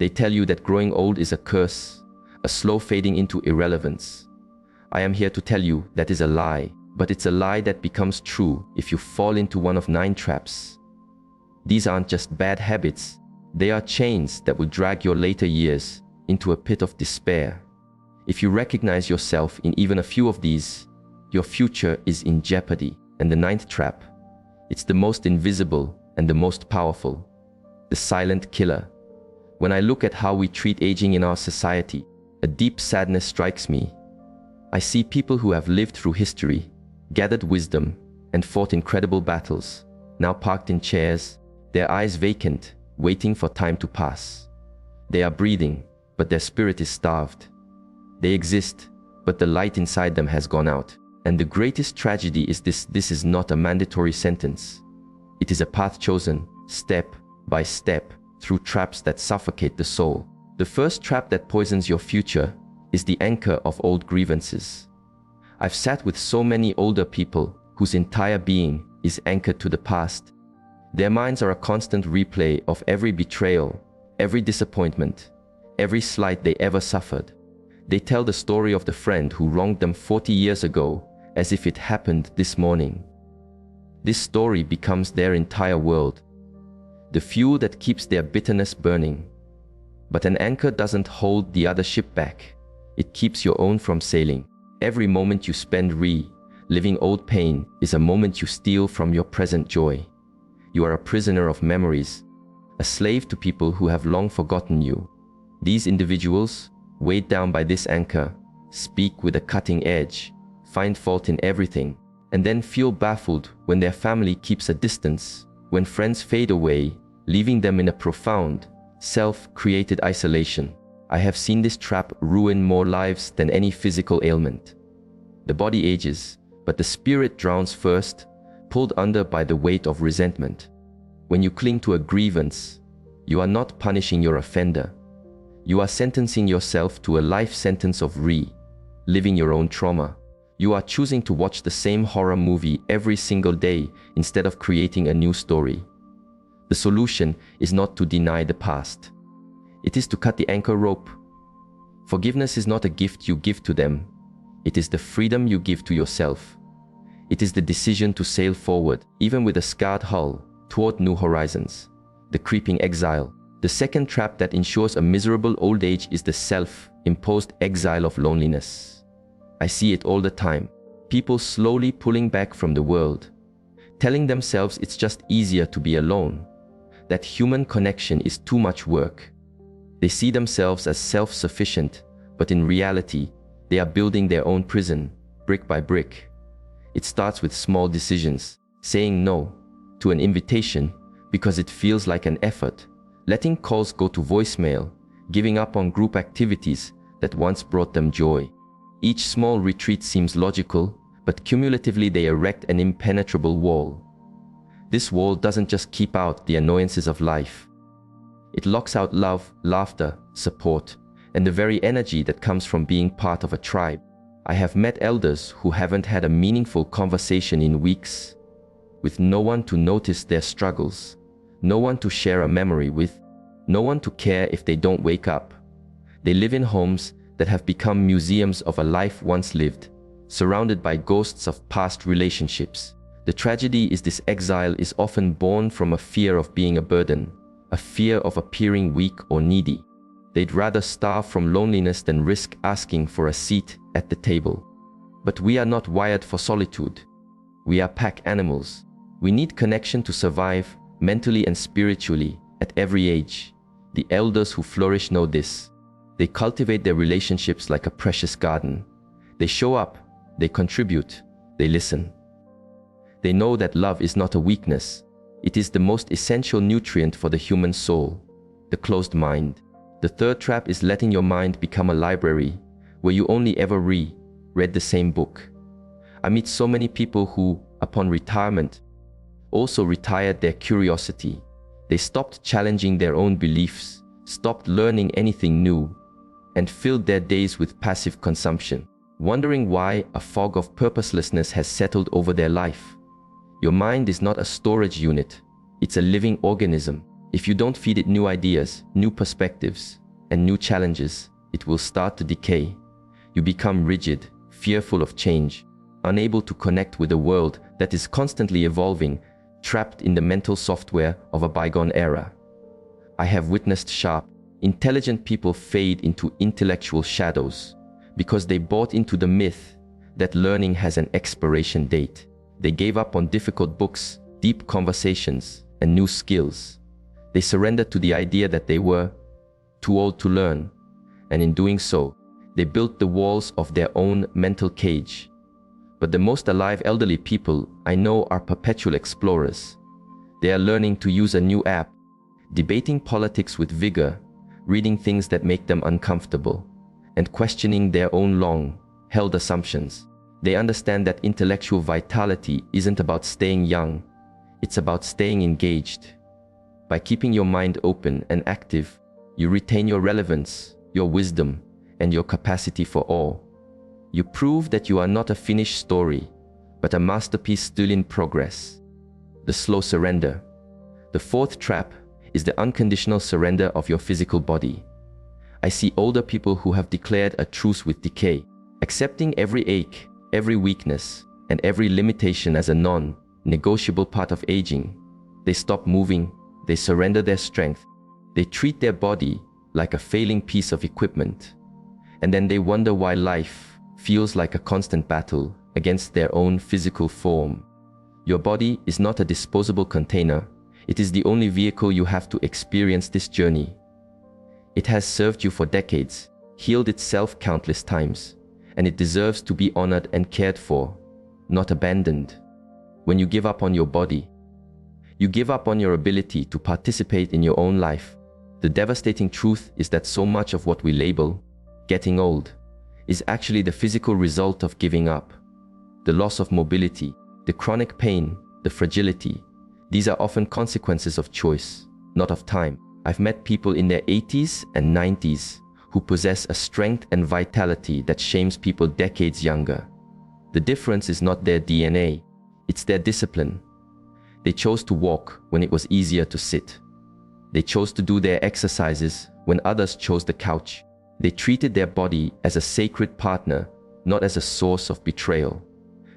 They tell you that growing old is a curse, a slow fading into irrelevance. I am here to tell you that is a lie, but it's a lie that becomes true if you fall into one of 9 traps. These aren't just bad habits, they are chains that will drag your later years into a pit of despair. If you recognize yourself in even a few of these, your future is in jeopardy. And the 9th trap, it's the most invisible and the most powerful, the silent killer. When I look at how we treat aging in our society, a deep sadness strikes me. I see people who have lived through history, gathered wisdom, and fought incredible battles, now parked in chairs, their eyes vacant, waiting for time to pass. They are breathing, but their spirit is starved. They exist, but the light inside them has gone out. And the greatest tragedy is this is not a mandatory sentence. It is a path chosen, step by step, through traps that suffocate the soul. The first trap that poisons your future is the anchor of old grievances. I've sat with so many older people whose entire being is anchored to the past. Their minds are a constant replay of every betrayal, every disappointment, every slight they ever suffered. They tell the story of the friend who wronged them 40 years ago as if it happened this morning. This story becomes their entire world, the fuel that keeps their bitterness burning. But an anchor doesn't hold the other ship back. It keeps your own from sailing. Every moment you spend reliving old pain is a moment you steal from your present joy. You are a prisoner of memories, a slave to people who have long forgotten you. These individuals, weighed down by this anchor, speak with a cutting edge, find fault in everything, and then feel baffled when their family keeps a distance, when friends fade away, leaving them in a profound, self-created isolation. I have seen this trap ruin more lives than any physical ailment. The body ages, but the spirit drowns first, pulled under by the weight of resentment. When you cling to a grievance, you are not punishing your offender. You are sentencing yourself to a life sentence of reliving your own trauma. You are choosing to watch the same horror movie every single day instead of creating a new story. The solution is not to deny the past. It is to cut the anchor rope. Forgiveness is not a gift you give to them. It is the freedom you give to yourself. It is the decision to sail forward, even with a scarred hull, toward new horizons. The creeping exile. The second trap that ensures a miserable old age is the self-imposed exile of loneliness. I see it all the time. People slowly pulling back from the world, telling themselves it's just easier to be alone, that human connection is too much work. They see themselves as self-sufficient, but in reality, they are building their own prison, brick by brick. It starts with small decisions, saying no to an invitation because it feels like an effort, letting calls go to voicemail, giving up on group activities that once brought them joy. Each small retreat seems logical, but cumulatively they erect an impenetrable wall. This wall doesn't just keep out the annoyances of life. It locks out love, laughter, support, and the very energy that comes from being part of a tribe. I have met elders who haven't had a meaningful conversation in weeks, with no one to notice their struggles, no one to share a memory with, no one to care if they don't wake up. They live in homes that have become museums of a life once lived, surrounded by ghosts of past relationships. The tragedy is this exile is often born from a fear of being a burden, a fear of appearing weak or needy. They'd rather starve from loneliness than risk asking for a seat at the table. But we are not wired for solitude. We are pack animals. We need connection to survive, mentally and spiritually, at every age. The elders who flourish know this. They cultivate their relationships like a precious garden. They show up, they contribute, they listen. They know that love is not a weakness. It is the most essential nutrient for the human soul, the closed mind. The third trap is letting your mind become a library where you only ever read the same book. I meet so many people who, upon retirement, also retired their curiosity. They stopped challenging their own beliefs, stopped learning anything new, and filled their days with passive consumption, wondering why a fog of purposelessness has settled over their life. Your mind is not a storage unit, it's a living organism. If you don't feed it new ideas, new perspectives, and new challenges, it will start to decay. You become rigid, fearful of change, unable to connect with a world that is constantly evolving, trapped in the mental software of a bygone era. I have witnessed sharp, intelligent people fade into intellectual shadows because they bought into the myth that learning has an expiration date. They gave up on difficult books, deep conversations, and new skills. They surrendered to the idea that they were too old to learn, and in doing so, they built the walls of their own mental cage. But the most alive elderly people I know are perpetual explorers. They are learning to use a new app, debating politics with vigor, reading things that make them uncomfortable, and questioning their own long-held assumptions. They understand that intellectual vitality isn't about staying young, it's about staying engaged. By keeping your mind open and active, you retain your relevance, your wisdom, and your capacity for awe. You prove that you are not a finished story, but a masterpiece still in progress. The slow surrender. The fourth trap is the unconditional surrender of your physical body. I see older people who have declared a truce with decay, accepting every ache, every weakness, and every limitation as a non-negotiable part of aging. They stop moving, they surrender their strength, they treat their body like a failing piece of equipment, and then they wonder why life feels like a constant battle against their own physical form. Your body is not a disposable container. It is the only vehicle you have to experience this journey. It has served you for decades, healed itself countless times, and it deserves to be honored and cared for, not abandoned. When you give up on your body, you give up on your ability to participate in your own life. The devastating truth is that so much of what we label getting old is actually the physical result of giving up. The loss of mobility, the chronic pain, the fragility, these are often consequences of choice, not of time. I've met people in their 80s and 90s who possess a strength and vitality that shames people decades younger. The difference is not their DNA, it's their discipline. They chose to walk when it was easier to sit. They chose to do their exercises when others chose the couch. They treated their body as a sacred partner, not as a source of betrayal.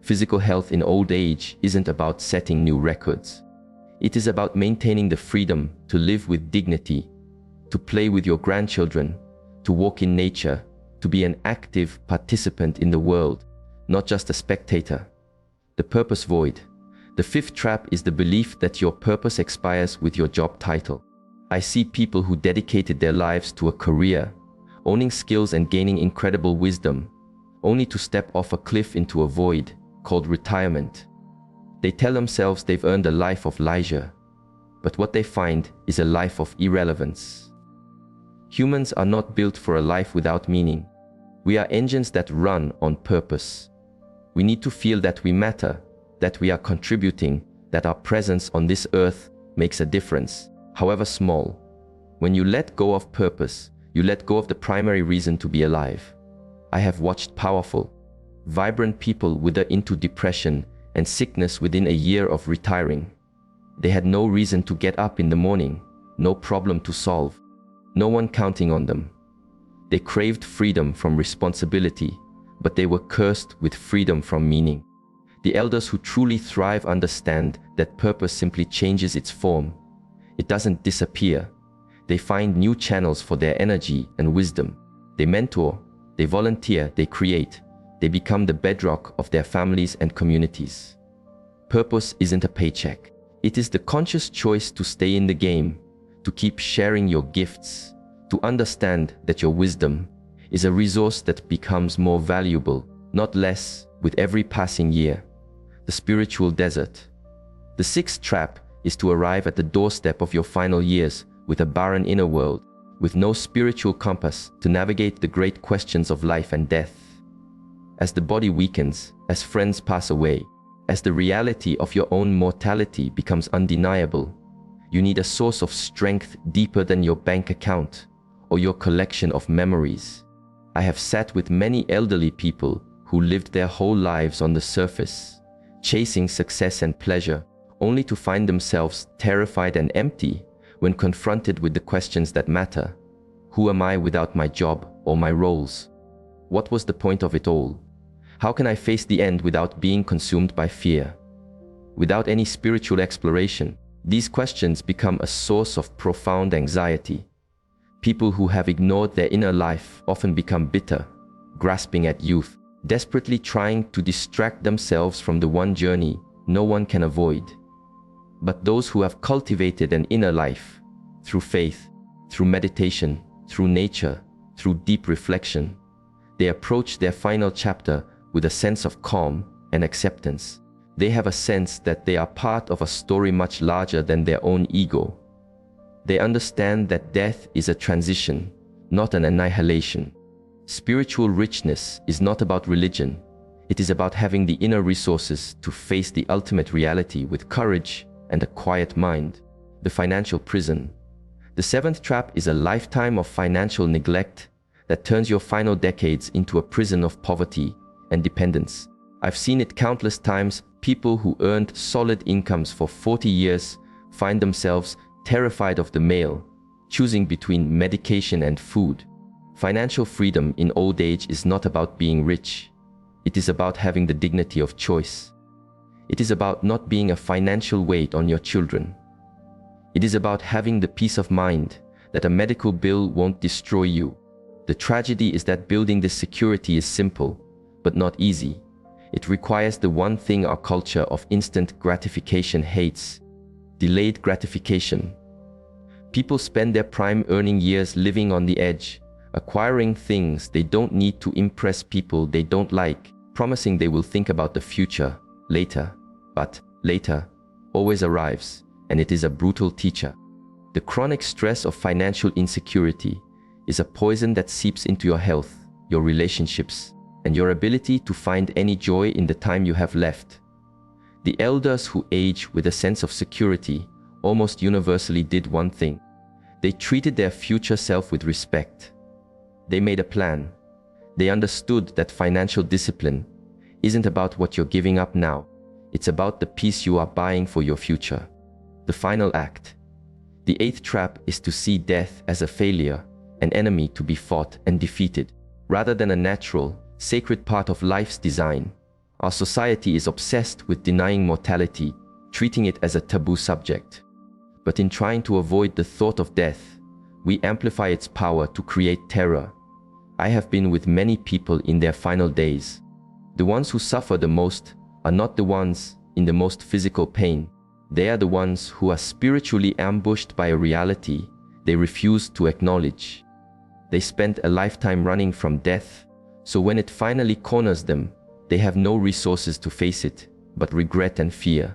Physical health in old age isn't about setting new records. It is about maintaining the freedom to live with dignity, to play with your grandchildren, to walk in nature, to be an active participant in the world, not just a spectator. The purpose void. The fifth trap is the belief that your purpose expires with your job title. I see people who dedicated their lives to a career, owning skills and gaining incredible wisdom, only to step off a cliff into a void called retirement. They tell themselves they've earned a life of leisure, but what they find is a life of irrelevance. Humans are not built for a life without meaning. We are engines that run on purpose. We need to feel that we matter, that we are contributing, that our presence on this earth makes a difference, however small. When you let go of purpose, you let go of the primary reason to be alive. I have watched powerful, vibrant people wither into depression and sickness within a year of retiring. They had no reason to get up in the morning, no problem to solve, no one counting on them. They craved freedom from responsibility, but they were cursed with freedom from meaning. The elders who truly thrive understand that purpose simply changes its form. It doesn't disappear. They find new channels for their energy and wisdom. They mentor, they volunteer, they create. They become the bedrock of their families and communities. Purpose isn't a paycheck. It is the conscious choice to stay in the game, to keep sharing your gifts, to understand that your wisdom is a resource that becomes more valuable, not less, with every passing year. The spiritual desert. The sixth trap is to arrive at the doorstep of your final years with a barren inner world, with no spiritual compass to navigate the great questions of life and death. As the body weakens, as friends pass away, as the reality of your own mortality becomes undeniable, you need a source of strength deeper than your bank account or your collection of memories. I have sat with many elderly people who lived their whole lives on the surface, chasing success and pleasure, only to find themselves terrified and empty when confronted with the questions that matter. Who am I without my job or my roles? What was the point of it all? How can I face the end without being consumed by fear? Without any spiritual exploration, these questions become a source of profound anxiety. People who have ignored their inner life often become bitter, grasping at youth, desperately trying to distract themselves from the one journey no one can avoid. But those who have cultivated an inner life, through faith, through meditation, through nature, through deep reflection, they approach their final chapter with a sense of calm and acceptance. They have a sense that they are part of a story much larger than their own ego. They understand that death is a transition, not an annihilation. Spiritual richness is not about religion. It is about having the inner resources to face the ultimate reality with courage and a quiet mind. The financial prison. The seventh trap is a lifetime of financial neglect that turns your final decades into a prison of poverty and dependence. I've seen it countless times. People who earned solid incomes for 40 years find themselves terrified of the mail, choosing between medication and food. Financial freedom in old age is not about being rich. It is about having the dignity of choice. It is about not being a financial weight on your children. It is about having the peace of mind that a medical bill won't destroy you. The tragedy is that building this security is simple, but not easy. It requires the one thing our culture of instant gratification hates: delayed gratification. People spend their prime earning years living on the edge, acquiring things they don't need to impress people they don't like, promising they will think about the future later. But later always arrives, and it is a brutal teacher. The chronic stress of financial insecurity is a poison that seeps into your health, your relationships, and your ability to find any joy in the time you have left. The elders who age with a sense of security almost universally did one thing. They treated their future self with respect. They made a plan. They understood that financial discipline isn't about what you're giving up now. It's about the peace you are buying for your future. The final act. The eighth trap is to see death as a failure, an enemy to be fought and defeated, rather than a natural, sacred part of life's design. Our society is obsessed with denying mortality, treating it as a taboo subject. But in trying to avoid the thought of death, we amplify its power to create terror. I have been with many people in their final days. The ones who suffer the most are not the ones in the most physical pain. They are the ones who are spiritually ambushed by a reality they refuse to acknowledge. They spent a lifetime running from death, so when it finally corners them, they have no resources to face it, but regret and fear.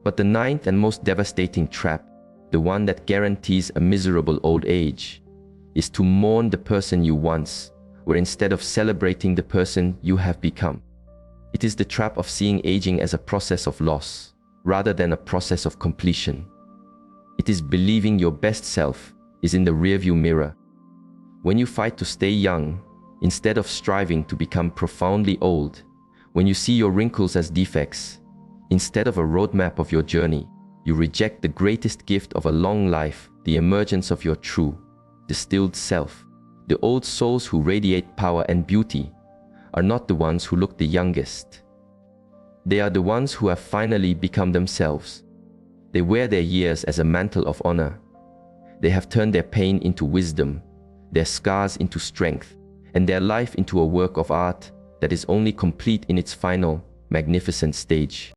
But the ninth and most devastating trap, the one that guarantees a miserable old age, is to mourn the person you once were instead of celebrating the person you have become. It is the trap of seeing aging as a process of loss, rather than a process of completion. It is believing your best self is in the rearview mirror. When you fight to stay young, instead of striving to become profoundly old, when you see your wrinkles as defects, instead of a roadmap of your journey, you reject the greatest gift of a long life, the emergence of your true, distilled self. The old souls who radiate power and beauty are not the ones who look the youngest. They are the ones who have finally become themselves. They wear their years as a mantle of honor. They have turned their pain into wisdom, their scars into strength, and their life into a work of art that is only complete in its final, magnificent stage.